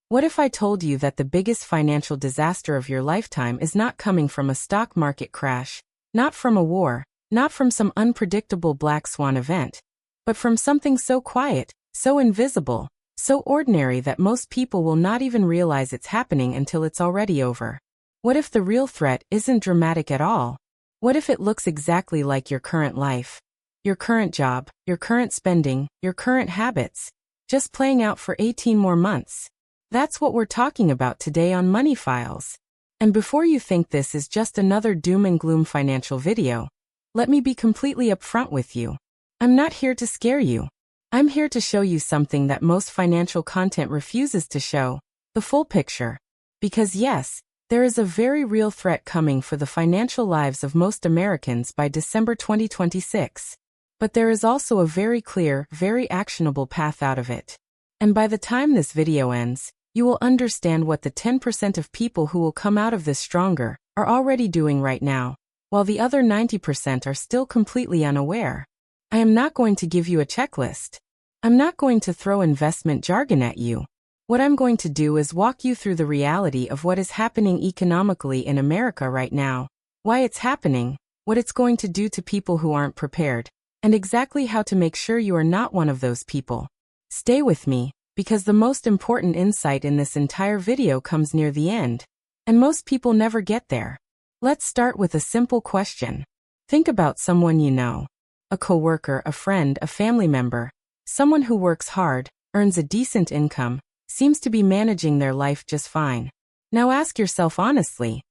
What if I told you that the biggest financial disaster of your lifetime is not coming from a stock market crash, not from a war, not from some unpredictable black swan event, but from something so quiet, so invisible, so ordinary that most people will not even realize it's happening until it's already over? What if the real threat isn't dramatic at all? What if it looks exactly like your current life? Your current job, your current spending, your current habits, just playing out for 18 more months. That's what we're talking about today on Money Files. And before you think this is just another doom and gloom financial video, let me be completely upfront with you. I'm not here to scare you. I'm here to show you something that most financial content refuses to show, the full picture. Because yes, there is a very real threat coming for the financial lives of most Americans by December 2026. But there is also a very clear, very actionable path out of it. And by the time this video ends, you will understand what the 10% of people who will come out of this stronger are already doing right now, while the other 90% are still completely unaware. I am not going to give you a checklist. I'm not going to throw investment jargon at you. What I'm going to do is walk you through the reality of what is happening economically in America right now, why it's happening, what it's going to do to people who aren't prepared, and exactly how to make sure you are not one of those people. Stay with me, because the most important insight in this entire video comes near the end, and most people never get there. Let's start with a simple question. Think about someone you know. A coworker, a friend, a family member. Someone who works hard, earns a decent income, seems to be managing their life just fine. Now ask yourself honestly,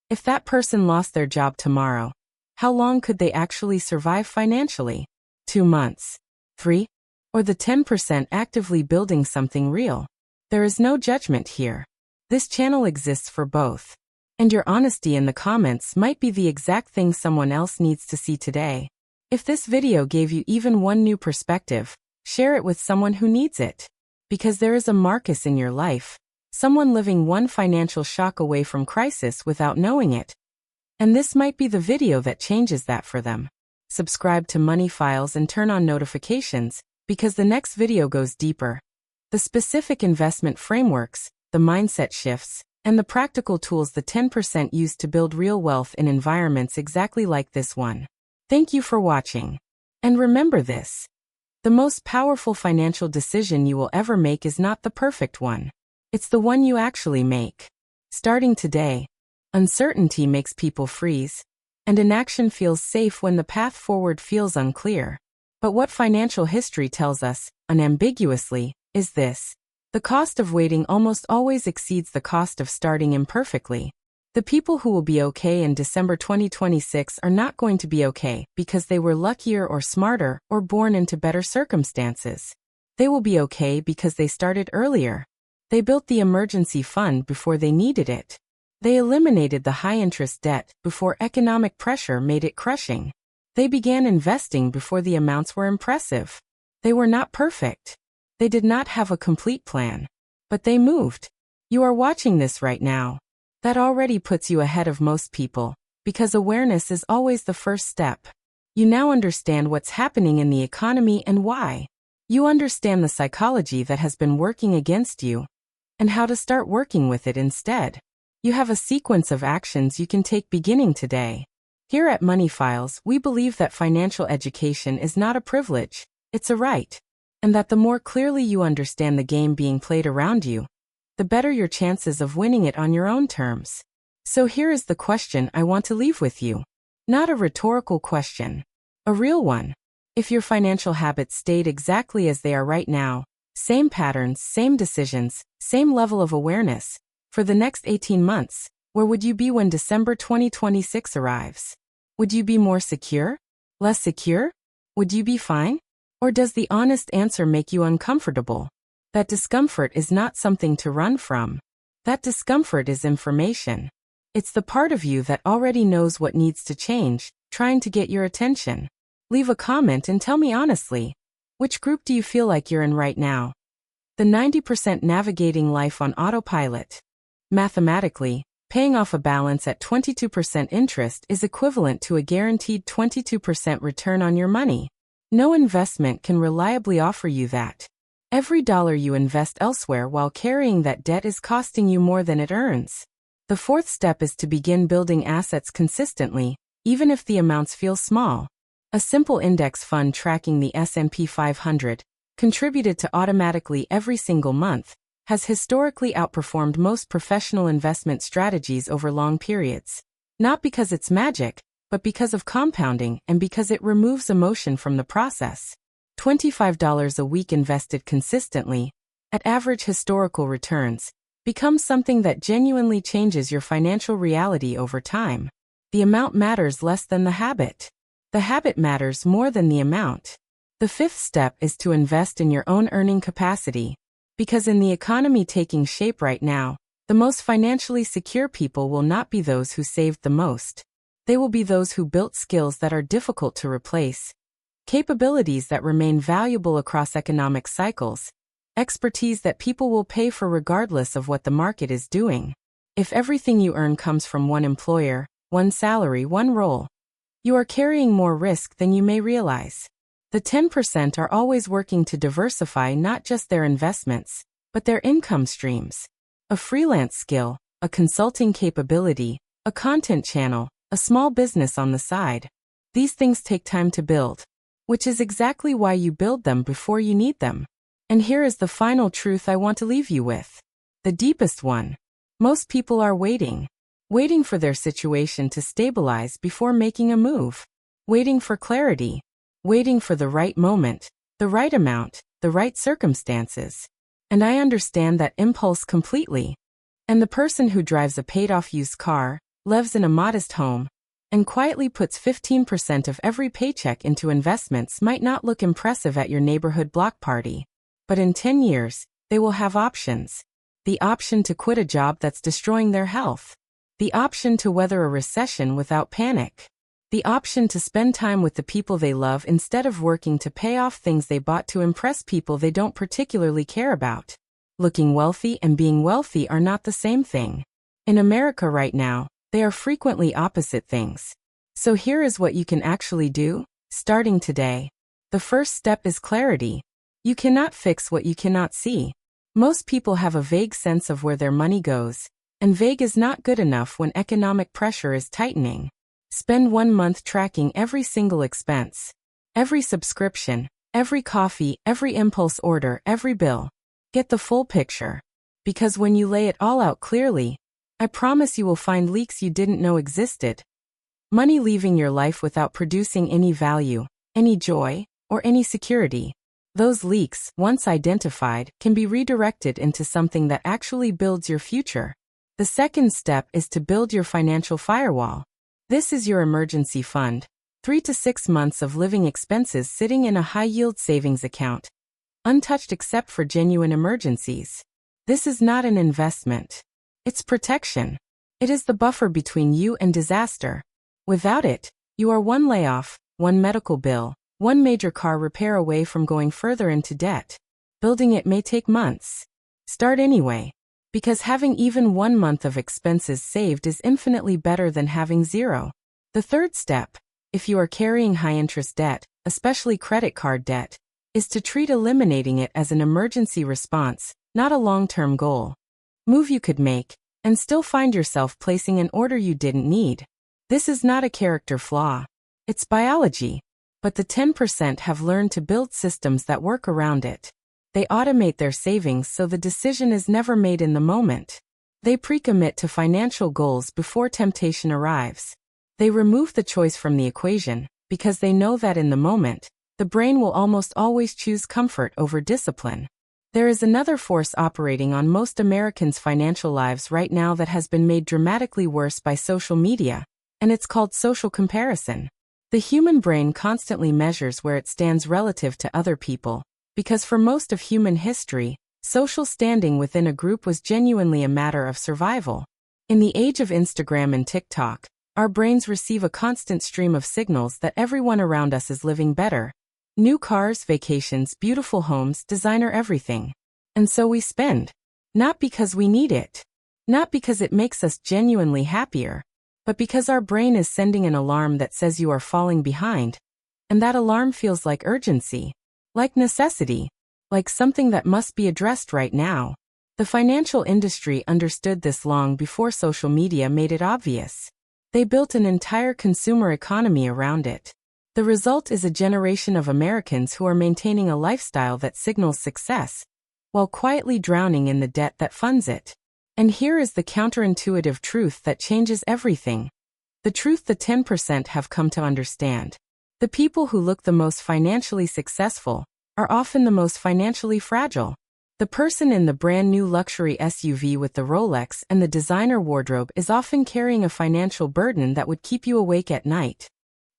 if that person lost their job tomorrow, how long could they actually survive financially? 2 months? 3? Or the 10% actively building something real? There is no judgment here. This channel exists for both. And your honesty in the comments might be the exact thing someone else needs to see today. If this video gave you even one new perspective, share it with someone who needs it. Because there is a Marcus in your life, someone living one financial shock away from crisis without knowing it. And this might be the video that changes that for them. Subscribe to Money Files and turn on notifications, because the next video goes deeper. The specific investment frameworks, the mindset shifts, and the practical tools the 10% use to build real wealth in environments exactly like this one. Thank you for watching. And remember this. The most powerful financial decision you will ever make is not the perfect one. It's the one you actually make. Starting today, uncertainty makes people freeze, and inaction feels safe when the path forward feels unclear. But what financial history tells us, unambiguously, is this. The cost of waiting almost always exceeds the cost of starting imperfectly. The people who will be okay in December 2026 are not going to be okay because they were luckier or smarter or born into better circumstances. They will be okay because they started earlier. They built the emergency fund before they needed it. They eliminated the high-interest debt before economic pressure made it crushing. They began investing before the amounts were impressive. They were not perfect. They did not have a complete plan. But they moved. You are watching this right now. That already puts you ahead of most people, because awareness is always the first step. You now understand what's happening in the economy and why. You understand the psychology that has been working against you, and how to start working with it instead. You have a sequence of actions you can take beginning today. Here at Money Files, we believe that financial education is not a privilege, it's a right. And that the more clearly you understand the game being played around you, the better your chances of winning it on your own terms. So here is the question I want to leave with you. Not a rhetorical question. A real one. If your financial habits stayed exactly as they are right now, same patterns, same decisions, same level of awareness, for the next 18 months, where would you be when December 2026 arrives? Would you be more secure? Less secure? Would you be fine? Or does the honest answer make you uncomfortable? That discomfort is not something to run from. That discomfort is information. It's the part of you that already knows what needs to change, trying to get your attention. Leave a comment and tell me honestly, which group do you feel like you're in right now? The 90% navigating life on autopilot. Mathematically, paying off a balance at 22% interest is equivalent to a guaranteed 22% return on your money. No investment can reliably offer you that. Every dollar you invest elsewhere while carrying that debt is costing you more than it earns. The fourth step is to begin building assets consistently, even if the amounts feel small. A simple index fund tracking the S&P 500, contributed to automatically every single month, has historically outperformed most professional investment strategies over long periods. Not because it's magic, but because of compounding and because it removes emotion from the process. $25 a week invested consistently, at average historical returns, becomes something that genuinely changes your financial reality over time. The amount matters less than the habit. The habit matters more than the amount. The fifth step is to invest in your own earning capacity. Because in the economy taking shape right now, the most financially secure people will not be those who saved the most. They will be those who built skills that are difficult to replace, capabilities that remain valuable across economic cycles, expertise that people will pay for regardless of what the market is doing. If everything you earn comes from one employer, one salary, one role, you are carrying more risk than you may realize. The 10% are always working to diversify not just their investments, but their income streams. A freelance skill, a consulting capability, a content channel, a small business on the side. These things take time to build, which is exactly why you build them before you need them. And here is the final truth I want to leave you with. The deepest one. Most people are waiting for their situation to stabilize before making a move. Waiting for clarity. Waiting for the right moment, the right amount, the right circumstances. And I understand that impulse completely. And the person who drives a paid-off used car, lives in a modest home, and quietly puts 15% of every paycheck into investments might not look impressive at your neighborhood block party. But in 10 years, they will have options. The option to quit a job that's destroying their health. The option to weather a recession without panic. The option to spend time with the people they love instead of working to pay off things they bought to impress people they don't particularly care about. Looking wealthy and being wealthy are not the same thing. In America right now, they are frequently opposite things. So here is what you can actually do, starting today. The first step is clarity. You cannot fix what you cannot see. Most people have a vague sense of where their money goes, and vague is not good enough when economic pressure is tightening. Spend 1 month tracking every single expense, every subscription, every coffee, every impulse order, every bill. Get the full picture. Because when you lay it all out clearly, I promise you will find leaks you didn't know existed. Money leaving your life without producing any value, any joy, or any security. Those leaks, once identified, can be redirected into something that actually builds your future. The second step is to build your financial firewall. This is your emergency fund, 3 to 6 months of living expenses sitting in a high-yield savings account, untouched except for genuine emergencies. This is not an investment. It's protection. It is the buffer between you and disaster. Without it, you are one layoff, one medical bill, one major car repair away from going further into debt. Building it may take months. Start anyway. Because having even 1 month of expenses saved is infinitely better than having zero. The third step, if you are carrying high-interest debt, especially credit card debt, is to treat eliminating it as an emergency response, not a long-term goal. Move you could make, and still find yourself placing an order you didn't need. This is not a character flaw. It's biology. But the 10% have learned to build systems that work around it. They automate their savings so the decision is never made in the moment. They pre-commit to financial goals before temptation arrives. They remove the choice from the equation, because they know that in the moment, the brain will almost always choose comfort over discipline. There is another force operating on most Americans' financial lives right now that has been made dramatically worse by social media, and it's called social comparison. The human brain constantly measures where it stands relative to other people, because for most of human history, social standing within a group was genuinely a matter of survival. In the age of Instagram and TikTok, our brains receive a constant stream of signals that everyone around us is living better. New cars, vacations, beautiful homes, designer everything. And so we spend. Not because we need it. Not because it makes us genuinely happier. But because our brain is sending an alarm that says you are falling behind. And that alarm feels like urgency. Like necessity. like something that must be addressed right now. The financial industry understood this long before social media made it obvious. They built an entire consumer economy around it. The result is a generation of Americans who are maintaining a lifestyle that signals success, while quietly drowning in the debt that funds it. And here is the counterintuitive truth that changes everything. The truth the 10% have come to understand. The people who look the most financially successful are often the most financially fragile. The person in the brand new luxury SUV with the Rolex and the designer wardrobe is often carrying a financial burden that would keep you awake at night.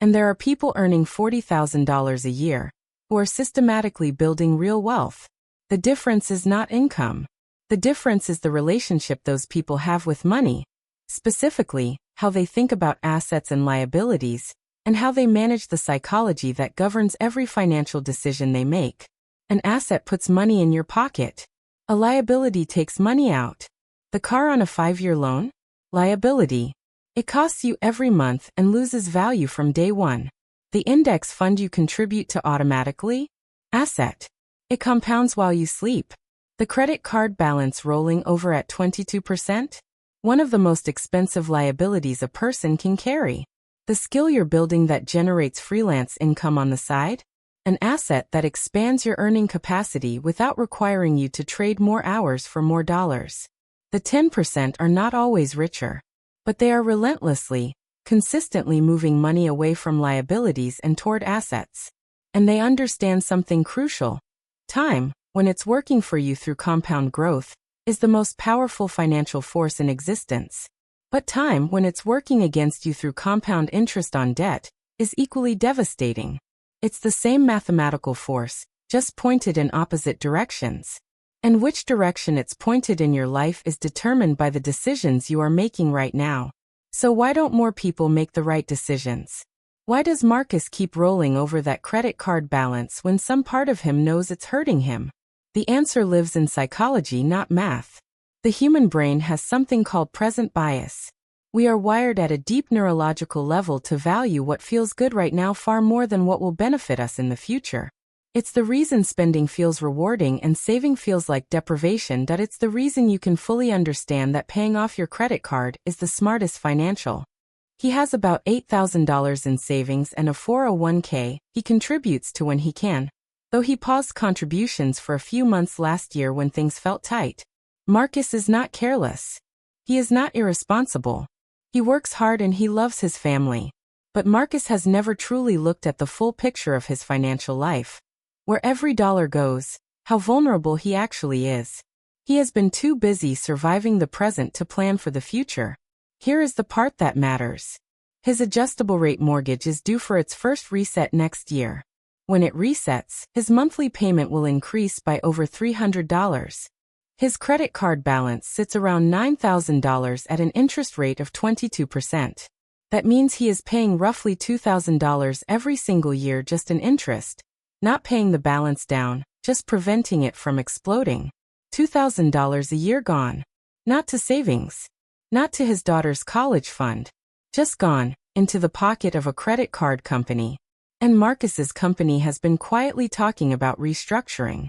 And there are people earning $40,000 a year who are systematically building real wealth. The difference is not income. The difference is the relationship those people have with money. Specifically, how they think about assets and liabilities, and how they manage the psychology that governs every financial decision they make. An asset puts money in your pocket. A liability takes money out. The car on a 5-year loan? Liability. It costs you every month and loses value from day one. The index fund you contribute to automatically? Asset. It compounds while you sleep. The credit card balance rolling over at 22%? One of the most expensive liabilities a person can carry. The skill you're building that generates freelance income on the side? An asset that expands your earning capacity without requiring you to trade more hours for more dollars. The 10% are not always richer, but they are relentlessly, consistently moving money away from liabilities and toward assets. And they understand something crucial. Time, when it's working for you through compound growth, is the most powerful financial force in existence. But time, when it's working against you through compound interest on debt, is equally devastating. It's the same mathematical force, just pointed in opposite directions. And which direction it's pointed in your life is determined by the decisions you are making right now. So why don't more people make the right decisions? Why does Marcus keep rolling over that credit card balance when some part of him knows it's hurting him? The answer lives in psychology, not math. The human brain has something called present bias. We are wired at a deep neurological level to value what feels good right now far more than what will benefit us in the future. It's the reason spending feels rewarding and saving feels like deprivation. It's the reason you can fully understand that paying off your credit card is the smartest financial. He has about $8,000 in savings and a 401k he contributes to when he can, though he paused contributions for a few months last year when things felt tight. Marcus is not careless. He is not irresponsible. He works hard and he loves his family. But Marcus has never truly looked at the full picture of his financial life. Where every dollar goes, how vulnerable he actually is. He has been too busy surviving the present to plan for the future. Here is the part that matters. His adjustable rate mortgage is due for its first reset next year. When it resets, his monthly payment will increase by over $300. His credit card balance sits around $9,000 at an interest rate of 22%. That means he is paying roughly $2,000 every single year just in interest, not paying the balance down, just preventing it from exploding. $2,000 a year gone. Not to savings. Not to his daughter's college fund. Just gone, into the pocket of a credit card company. And Marcus's company has been quietly talking about restructuring.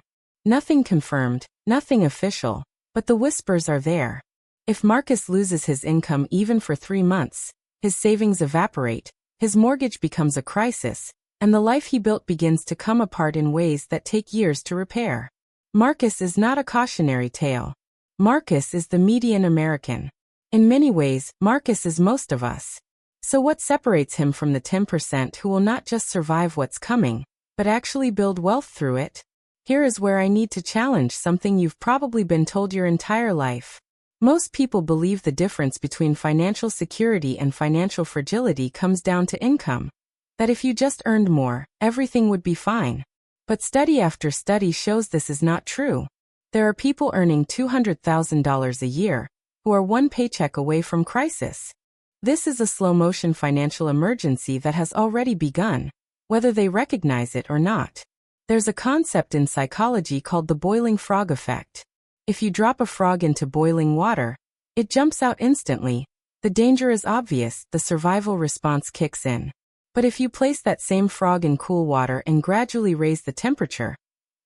Nothing confirmed, nothing official, but the whispers are there. If Marcus loses his income even for 3 months, his savings evaporate, his mortgage becomes a crisis, and the life he built begins to come apart in ways that take years to repair. Marcus is not a cautionary tale. Marcus is the median American. In many ways, Marcus is most of us. So what separates him from the 10% who will not just survive what's coming, but actually build wealth through it? Here is where I need to challenge something you've probably been told your entire life. Most people believe the difference between financial security and financial fragility comes down to income. That if you just earned more, everything would be fine. But study after study shows this is not true. There are people earning $200,000 a year who are one paycheck away from crisis. This is a slow-motion financial emergency that has already begun, whether they recognize it or not. There's a concept in psychology called the boiling frog effect. If you drop a frog into boiling water, it jumps out instantly. The danger is obvious, the survival response kicks in. But if you place that same frog in cool water and gradually raise the temperature,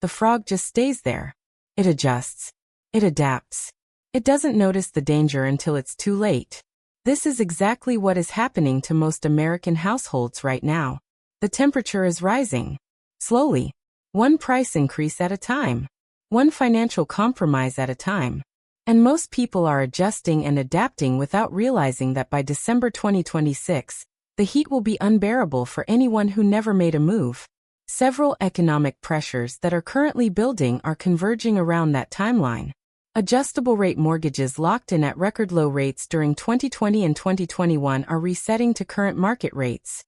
The frog just stays there. It adjusts. It adapts. It doesn't notice the danger until it's too late. This is exactly what is happening to most American households right now. The temperature is rising. Slowly. One price increase at a time. One financial compromise at a time. And most people are adjusting and adapting without realizing that by December 2026, the heat will be unbearable for anyone who never made a move. Several economic pressures that are currently building are converging around that timeline. Adjustable rate mortgages locked in at record low rates during 2020 and 2021 are resetting to current market rates.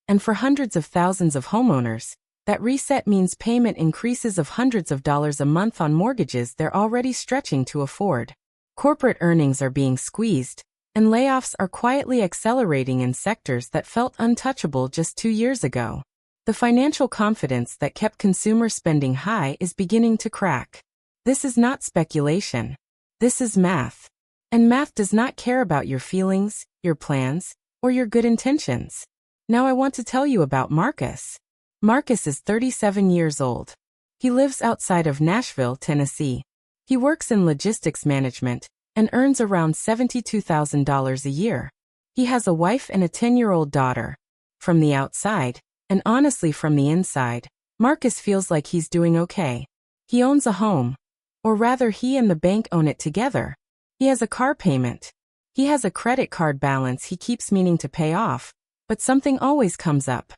And for hundreds of thousands of homeowners, that reset means payment increases of hundreds of dollars a month on mortgages they're already stretching to afford. Corporate earnings are being squeezed, and layoffs are quietly accelerating in sectors that felt untouchable just 2 years ago. The financial confidence that kept consumer spending high is beginning to crack. This is not speculation. This is math. And math does not care about your feelings, your plans, or your good intentions. Now I want to tell you about Marcus. Marcus is 37 years old. He lives outside of Nashville, Tennessee. He works in logistics management and earns around $72,000 a year. He has a wife and a 10-year-old daughter. From the outside, and honestly from the inside, Marcus feels like he's doing okay. He owns a home. Or rather, he and the bank own it together. He has a car payment. He has a credit card balance he keeps meaning to pay off, but something always comes up.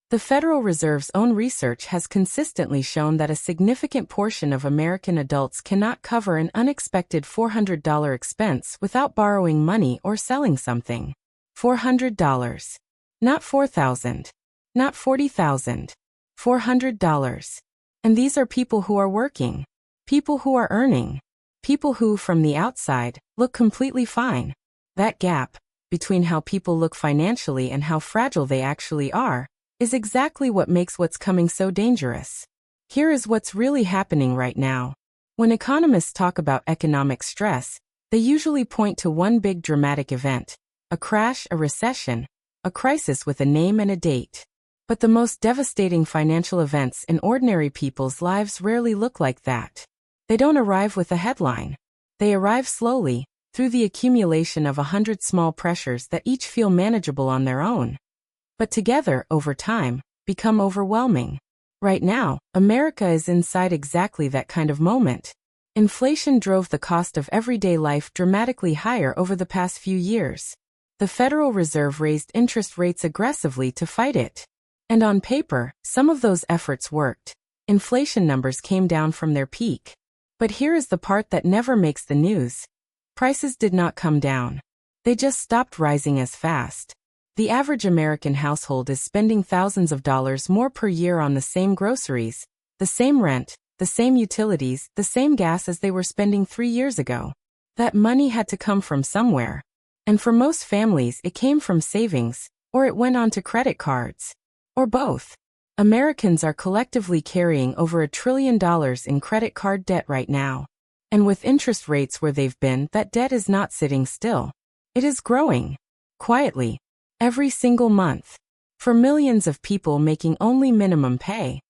The Federal Reserve's own research has consistently shown that a significant portion of American adults cannot cover an unexpected $400 expense without borrowing money or selling something. $400. Not $4,000. Not $40,000. $400. And these are people who are working. People who are earning. People who, from the outside, look completely fine. That gap, between how people look financially and how fragile they actually are, is exactly what makes what's coming so dangerous. Here is what's really happening right now. When economists talk about economic stress, they usually point to one big dramatic event: a crash, a recession, a crisis with a name and a date. But the most devastating financial events in ordinary people's lives rarely look like that. They don't arrive with a headline. They arrive slowly, through the accumulation of 100 small pressures that each feel manageable on their own, but together, over time, become overwhelming. Right now, America is inside exactly that kind of moment. Inflation drove the cost of everyday life dramatically higher over the past few years. The Federal Reserve raised interest rates aggressively to fight it. And on paper, some of those efforts worked. Inflation numbers came down from their peak. But here is the part that never makes the news. Prices did not come down. They just stopped rising as fast. The average American household is spending thousands of dollars more per year on the same groceries, the same rent, the same utilities, the same gas as they were spending 3 years ago. That money had to come from somewhere. And for most families, it came from savings, or it went onto credit cards. Or both. Americans are collectively carrying over $1 trillion in credit card debt right now. And with interest rates where they've been, that debt is not sitting still. It is growing. Quietly. Every single month. For millions of people making only minimum pay.